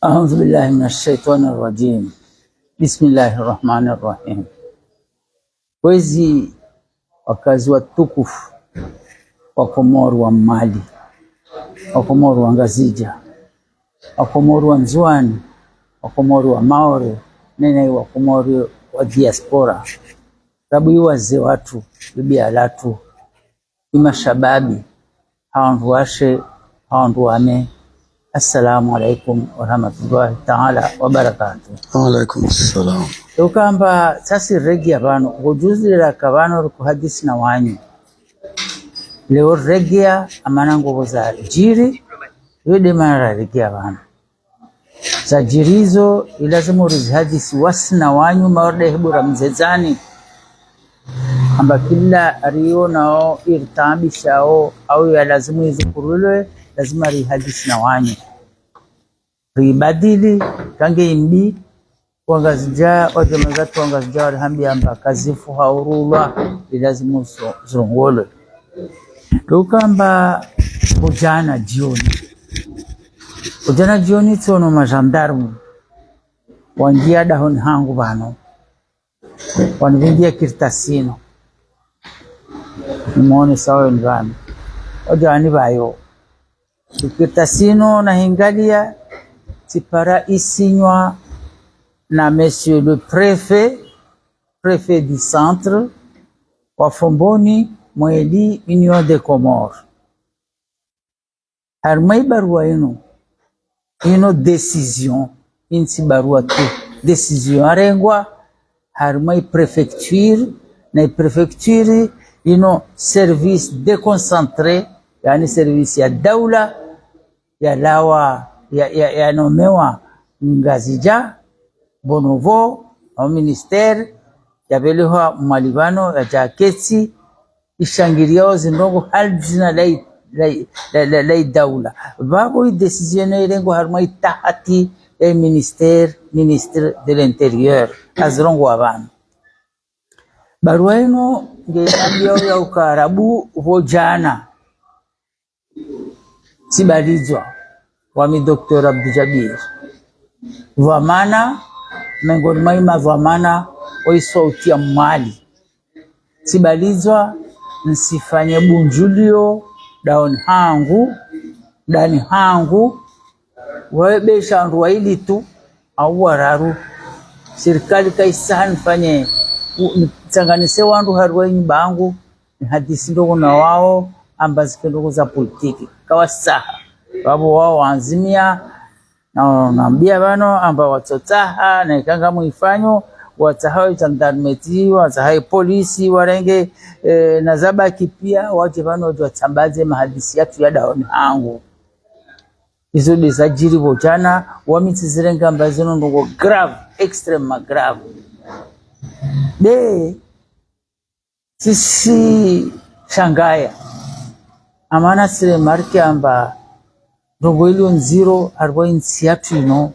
أعوذ بالله من الشيطان الرجيم. بسم الله الرحمن الرحيم. Wezi wakazi watukufu wa Komoro wa Mali, wa Komoro wa Ngazija, wa Komoro wa Nzwani, wa Komoro wa Maore, nene wa Komoro wa diaspora. Rabu yu wazee watu, bibi alatu, ima shababi, hawandu washe, hawandu wane. Assalamu alaikum warahmatullahi ta'ala wabarakatuh. Wa alaikum assalam. Ukamba sasi regi abano kujuzi la kabano kuhadisi na wanyu. Leo regia amana nguvu za jiri wede mara regia abano. Za jirizo ilazimu rizihadisi wasi na wanyu maorde hebura mzezani. Amba kila rio nao irtabishao au ya lazimu izukurulwe lazima rihadisi na wanyu. Ribadili kange imbi wangazija wajamazatu wangazija warihambia amba kazifu haurulwa ilazimu zongolo. Tukamba ujana jioni tsono majandarmu wangia dahoni hangu bano wanivindia kirtasino nimone sawa nvano wajani bayo kirtasino na hingalia tipara isinywa na monsieur le préfet du centre wa Fomboni Mweli Union des Comores. Harmai barua ino décision insi barua tu décision arengwa harmai préfecture na préfecture ino service déconcentré yani service ya daula ya lawa ya nomewa Ngazija Bonovo au ministère ya belewa malibano ya jaketi ishangiriao zinongo halzina lai daula babo i decision ilengo harma itahati ya ministère de l'intérieur azrongo abana barua ino ngeambia ya ukarabu vojana sibalizwa wami Dr. Abdujabir vamana mengoni maima vamana oisauti ya Mali sibalizwa nsifanye bunjulio dani hangu webesha ndu waili tu au wararu serikali kaisa nifanye tsanganise wandu harwa nyumbangu ni hadisi ndogo na wao ambazo ndogo za politiki kawasaha babo wao wanzimia na naambia bano amba watotaha na ikanga muifanyo watahao gendarmerie watahao polisi warenge na zabaki pia waje bano watambaze mahadisi yetu ya daoni hangu hizo desajiri bojana wamitizirenga ambazo ndogo grave extreme grave de sisi shangaya amana sile marke amba ndogo ilio nziro 40 ino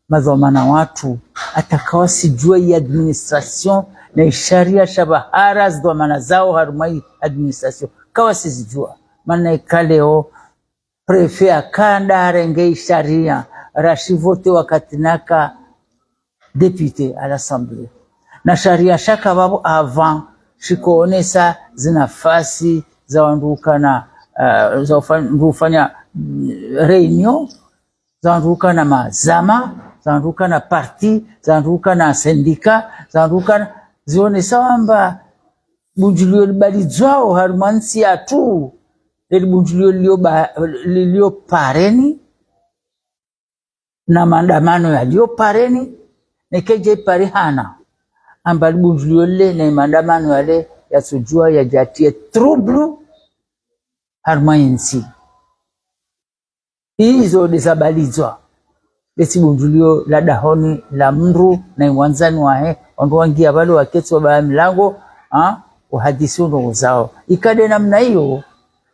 madhamana watu atakawa sijua ya administration na sharia shabahara zdhamana zao harumai administration kawa sijua maana ikaleo prefet akanda renge sharia rashivote wakati naka député à l'assemblée na sharia shaka babo avant shikoonesa zinafasi za wandukana za kufanya réunion zanruka na mazama zanruka na parti zanruka na sindika zanruka zione sawamba bunjulio libalizwao harumansi atu ili bunjulio lilio pareni na maandamano yalio pareni nekeje parihana amba bunjulio le na maandamano yale yasujua yajatie trouble harumansi hizo desabalizwa besi bunjulio la dahoni la mru na iwanzani wahe wandu wangia balo waketi wa baya milango uhadisi ndogo zao ikade namna hiyo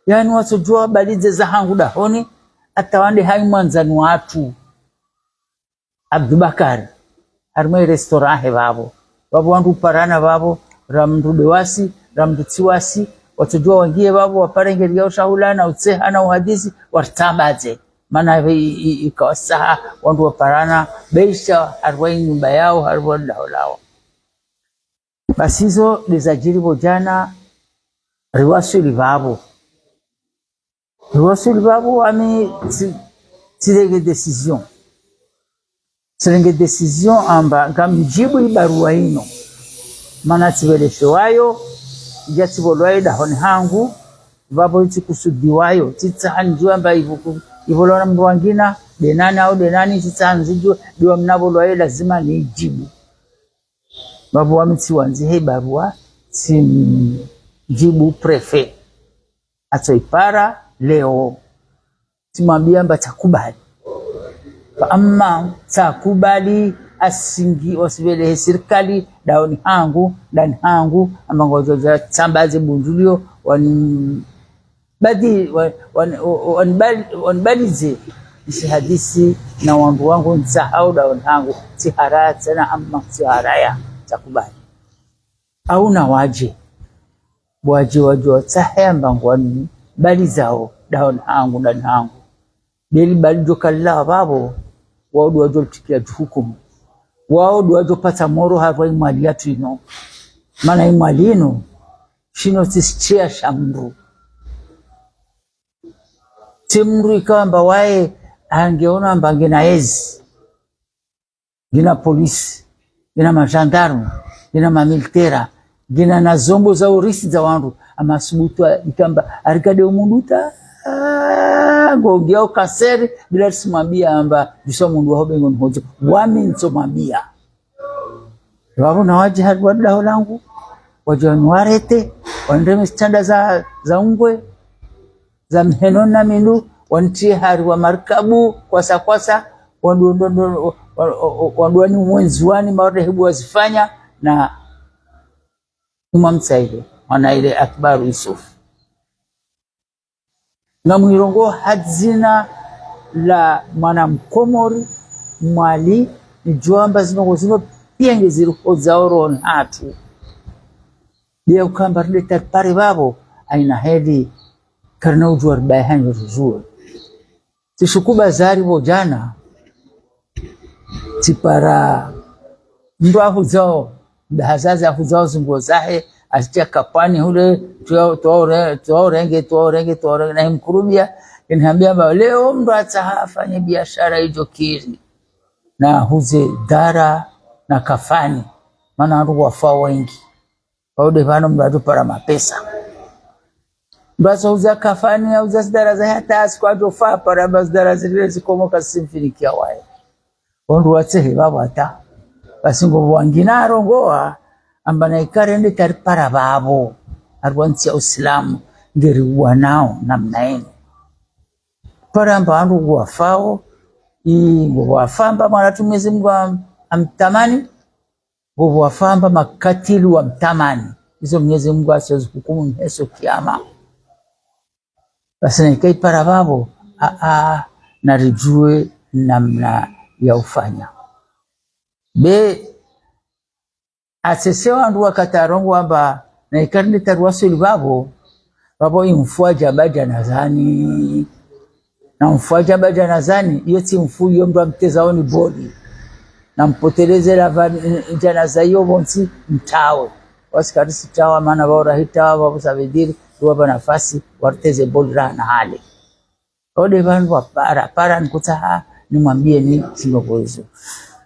yani wasojua balize za hangu dahoni atawande hai mwanzani watu Abdubakar harmai restaurant he babo wandu parana babo ramndu bewasi ramndu tiwasi wasojua wangie babo waparengeri yao shahula na utseha na uhadisi wartambaze Mana ikawasaha wandu waparana beisha harwai nyumba yao harwa lao. Basi hizo lizajiri bojana riwasu livabo ami tirenge decision amba ngamjibu ibarua ino mana tibeleshe wayo ija tibolwayo dahoni hangu vabo iti kusudiwayo titahanjua amba ivolona mndu wangina denani au denani titahanjua diwa mnabolwayo lazima nijibu vabo wamiti wanzihe barua jibu prefe atoipara leo timwambia amba takubali amma takubali asingi wasibele serikali daoni hangu ndani hangu amba ngoja tambaze bundulio wanibalize isi hadisi na wangu wangu nsahau daoni hangu tihara tena amma tiharaya takubali au na waje watahemba ngwani bali zao daoni hangu ndani hangu beli bali jokalla babo wao wajoltikia hukumu wao wajopata moro hapo imali yatu ino maana imali ino shino tisichia shamru timru ikamba wae angeona amba ngina ezi ngina polisi ngina majandarmu ngina mamilitera ngina na zombo za urisi za wandu ama subutu ikamba arikade umunduta ngogeo kaseri bila simambia amba biso mundu wa hobengo nhojo wami nsomambia wabo na waje hadwa daho langu wajonwarete wandeme standa za ungwe za mheno na mindu wantie hari wa markabu kwasa wanduani mwenzuani marehebu wazifanya na umamsaide wana ile akbaru Yusuf na mwirongo hadzina la mwana mkomori mwali ni juamba zino pienge ziruko zaoron hatu dia ukamba rede pare babo aina hedi karna ujuar bahan rujua tishukuba zari bojana tipara ndo ahuzao bahazaza ahuzao zungo zahe asitia kapani hule tuorenge na mkurubia inambia ba leo mtu atafanya biashara hiyo kiri na huze dara na kafani maana watu wafaa wengi waude vano mtu para mapesa basi uza kafani au uza dara za hata askwado fa para bas dara zile zikomoka simfinikia wae watu watehe baba hata basi ngo wangina rongoa amba na ikarende taripara babo arwansi ya Uislamu ngeri wanao namna ene para amba andu wafao wafamba mwana tumezi Mungu amtamani wafamba makatili wa mtamani hizo Mwenyezi Mungu asiwezi hukumu Yesu kiyama basi na ikaipara babo narijue namna ya ufanya be asesewa ndu wakatarongo amba na ikarinde tarwasu babo imfuaja baja nazani na mfuaja baja nazani yeti mfu yomba amtezaoni bodi na mpoteleze la janaza hiyo bonsi mtawe wasikarisi tawa maana bora hitawa babo sabidiri tuwapa nafasi warteze bodi na hali ode vandu para nikuta nimwambie ni singokozo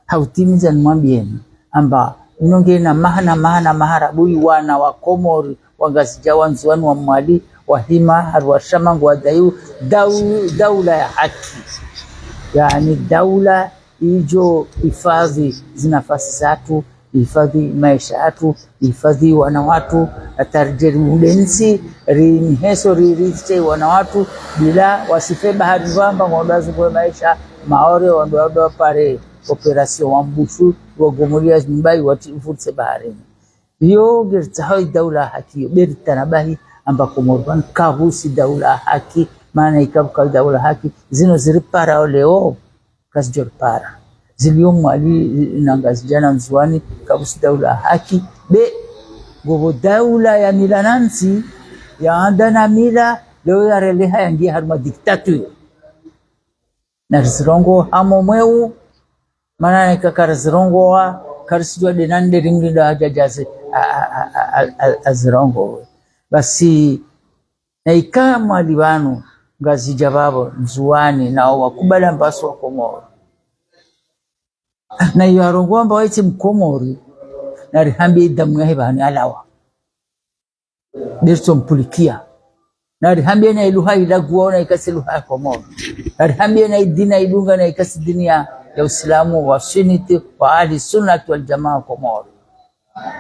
hautimiza nimwambie amba inonge na maharabui wana wa Komori wangazija wanzuani wa mwali wa hima harwa shamangu wa daula ya haki yani daula ijo hifadhi zinafasi zatu hifadhi maisha yatu hifadhi wana watu atarjeri udensi rinheso ririche wana watu bila wasife bahari vamba ngodazi kwa maisha maore wandoa pare operasyon wambushu wagomoria nyumbai watifutse baharini yo gertahoi daula haki bertanabahi amba Komorban kabusi daula haki maana ikabuka daula haki zino ziripara leo kasjor para ziliyomu ali nangazijana mzuani kabusi daula haki be gogo daula ya milanansi ya andana mila leo ya releha yangia harma diktaturi na zirongo hamo mweu mana ikakara zirongo wa karisijwa denande ringida hajajazi azirongo basi na ikama aliwanu ngazi jababo nzuani na wakubala mbasu wa Komoro na yarongo amba waiti mkomori na rihambi idamu ya hebani alawa dirto mpulikia na rihambi na iluha ilaguwa na ikasi iluha ya Komoro na rihambi na idina ilunga na ikasi dini ya Uislamu wa Sunniti wa ahli sunnati wal jamaa Komoro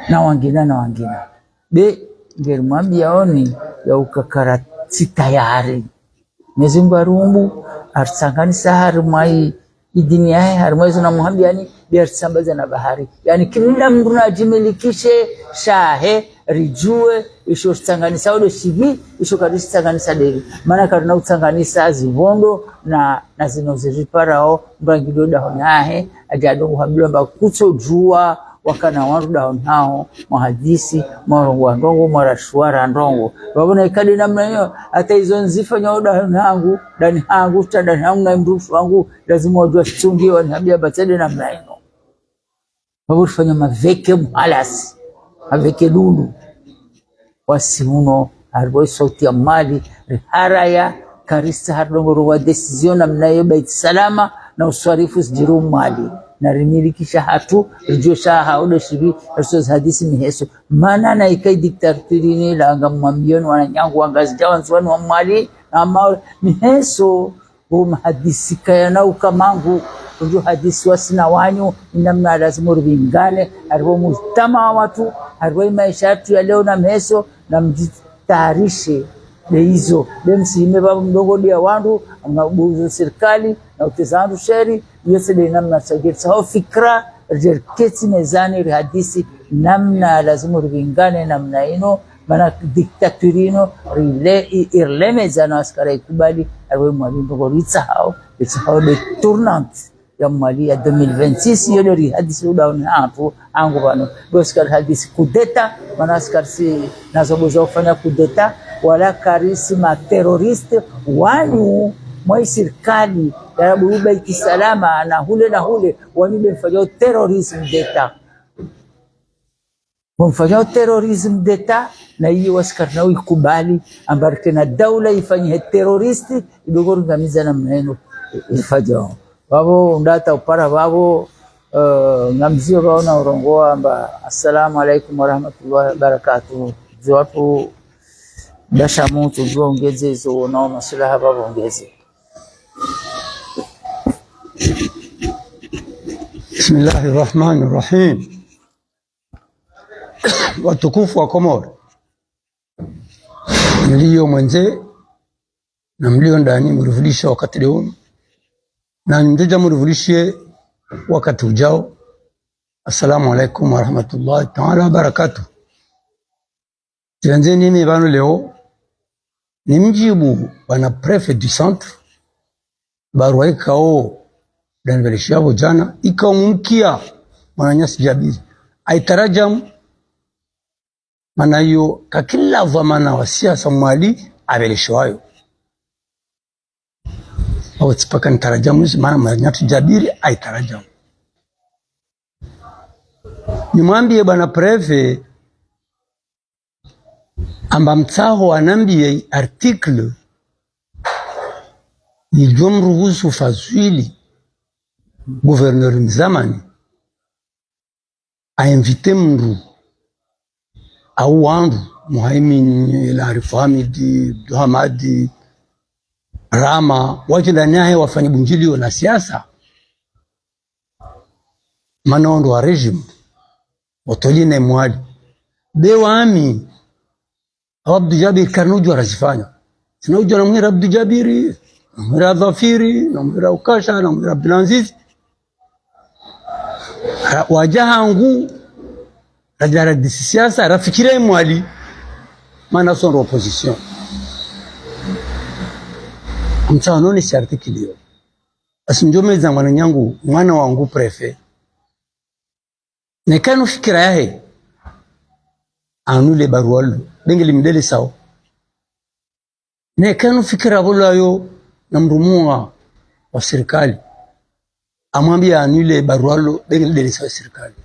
na wangina be ngerimwambi yaoni ya ukakarati tayari Mwenyezi Mungu arumbu arsanganisa harumai idini yae harumaizo na muhambi yani biarsambaza na bahari yani kila mtu najimilikishe shahe rijue isho sanganisa ule shivi isho kadisi sanganisa deri maana karina utsanganisa zivondo na zinoziriparao mbangido dahonahe ajadongo hambiwa mba kuto jua wakana waruda honao mahadisi marongo ndongo marashwara ndongo babona ikadi namna hiyo hata hizo nzifanya oda nangu ndani hangu tada nangu na mrufu wangu lazima wajua chungiwa ni habia batede namna hiyo babona fanya maveke mhalasi maveke lulu wasimuno harbo sauti ya mali haraya karisa hardongo ruwa decision namna hiyo bait salama na uswarifu sijiru mali na rimilikisha hatu rijosha haodo shibi rasul hadisi miheso mana na ikai diktatorine la ngamambion wananyangu wangazi jawanzwani wa mali na miheso hadisi kaya na ukamangu unjo hadisi wasina wanyu namna lazima rubingane harbo mujtama watu harbo maisha yetu ya leo na miheso na mjitayarishe hizo demsime baba mdogo dia wandu mnabuzu serikali na utezandu sheri yese de namna sajir sawa fikra jerketi mezani hadisi namna lazima rubingane namna ino bana diktatorino irlemeza na askara ikubali awe mwalimu mdogo ritsa hao de tournant ya Mali ya 2026 yole hadisi udaoni hapo angu bano boskar hadisi kudeta bana askar si nazoboza kufanya kudeta wala karisi ma terroriste wanu mwa serikali ya buba ikisalama na hule wani bemfanya terrorism deta bemfanya terrorism deta na hiyo waskar na ikubali ambarke na daula ifanye terroristi idogoro ngamiza na mneno ifajao babo ndata upara babo ngamzio baona urongoa amba assalamu alaikum warahmatullahi wabarakatuh watu dasha mtu ongeze hizo na maslaha babo ongeze Bismillahir Rahmanir Rahim watukufu wa Komoro mlio mwenze na mlio ndani mrudisha wakati leo na ndoja mrudishie wakati ujao. Assalamu alaikum warahmatullahi ta'ala wabarakatuh. Tuanze nini bano leo ni mjibu bana prefet du centre barua ikao danvelishabo jana ikaumkia Mwananyasi Jabiri aitarajam manayo kakila dhamana wa siasa Mali abelishwayo au tsipaka nitarajamu maana Mwananyasi Jabiri aitarajam nimwambie bana prefet amba mtaho anambie article nijomruhusu fazwili gouverneur mzamani ainvite mru au wandu Muhaimin El Arif Hamidi Hamadi Rama waje ndani yae wafanye bunjilio na siasa manondo wa regime otoline mwali bewami Abdul Jabir kanujo arasifanya sinaujua na mwira Abdul Jabiri na mwira Dhafiri na mwira Ukasha na mwira Abdulaziz wajahangu rajara disi siasa rafikire mwali maana son opposition mtaanoni si artikilio asinjomeza mwananyangu mwana wangu prefet nekanu fikira yahe anule barualu bengeli mdele sao nekanu fikira bolayo na mrumua wa serikali amwambia anule barualo delesa wa serikali.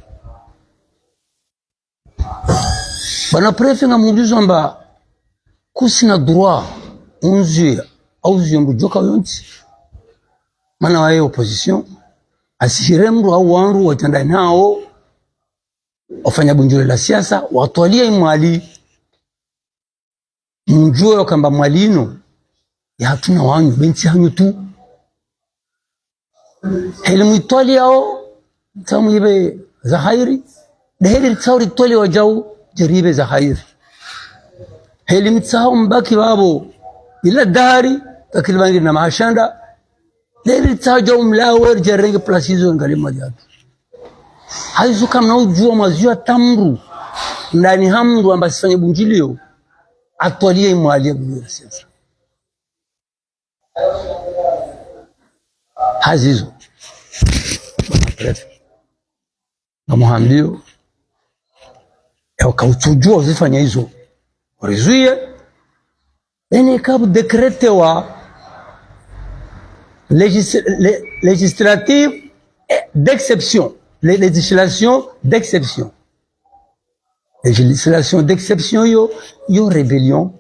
Bwana prefe ngamuuliza mba kusina droit unzuia au ziyombu joka yonti mana wae opposition asihiremru au wanru watanda nao wafanya bunjure la siasa watwalia imwali mjue kamba mwalino ya hatuna wanyu binti hanyu tu heli mwitwali yao tamu ibe za hairi da heli tsauri twali wajau jaribe za hairi heli mtsao mbaki babo ila dari takilbangi na maashanda heli tsao jau mlawer jarenge plasizo ngali majatu haizu kama ujua mazua tamru ndani hamru ambasifanye bunjilio atwalie imwali ya bunjilio siasa hazizo na muhambio ya wakauchujua uzifanya hizo warizuie ene kabu dekrete wa legislative d'exception législation d'exception yo rébellion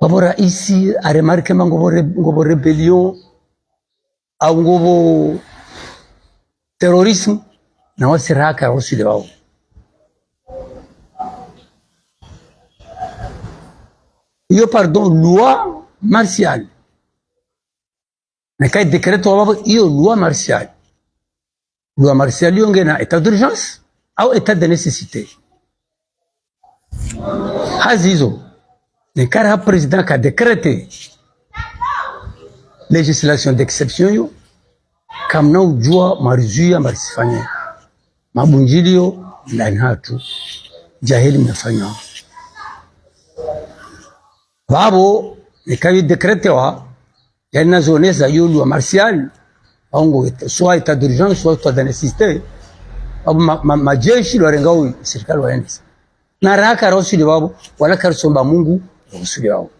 babora ici a remarqué ngobo rébellion au ngobo terrorisme na wasiraka usile wao yo pardon loi martiale na kai décret wao yo loi martiale yongena état d'urgence au état de nécessité hazizo le kara président ka décrété législation d'exception yo kamna ujua marizuia marisifanye mabunjilio ndani hatu jahili mnafanya babo ikawi décrété wa yana zoneza yulu wa martial ongo soit état d'urgence soit état de nécessité babo majeshi lwarengao serikali waendesa na raka rosuli babo wala karsomba Mungu rosuli wao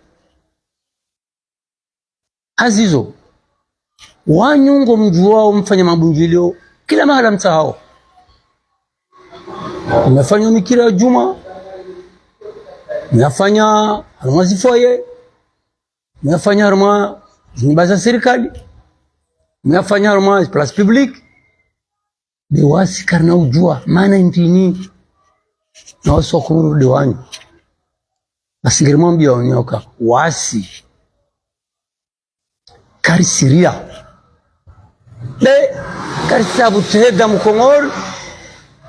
azizo wanyungo mjuao mfanya mabunjilio kila mahala mtahao umefanya mikira juma umefanya harma zifoye umefanya harma zimbaza serikali umefanya harma place publique dewasi karna ujua maana intini na waso kumuru dewanyu basingirimo mbia onyoka wasi kari Syria le kari sabu teheda mukongor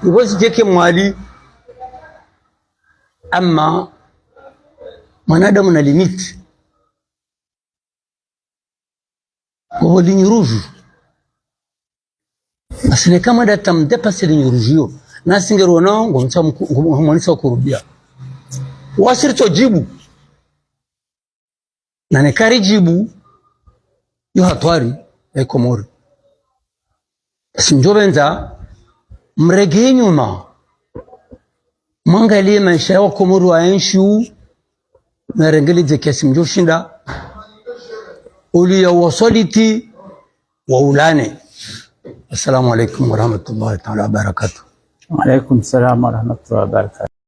ibozi jeke mwali ama mwanadamu na limiti kwa ligne rouge asine kama data mdepase ligne rouge yo nasingero ngo mwanisa kurubia wasirito jibu na nekari jibu yo hatwari ya Komori sinjobenza mrege nyuma mwangalie maisha ya Komori wa enshu na rengeli je kesi mjoshinda uli ya wasoliti wa ulane. Assalamu alaikum warahmatullahi ta'ala wabarakatuh. Wa alaikum salam warahmatullahi wabarakatuh.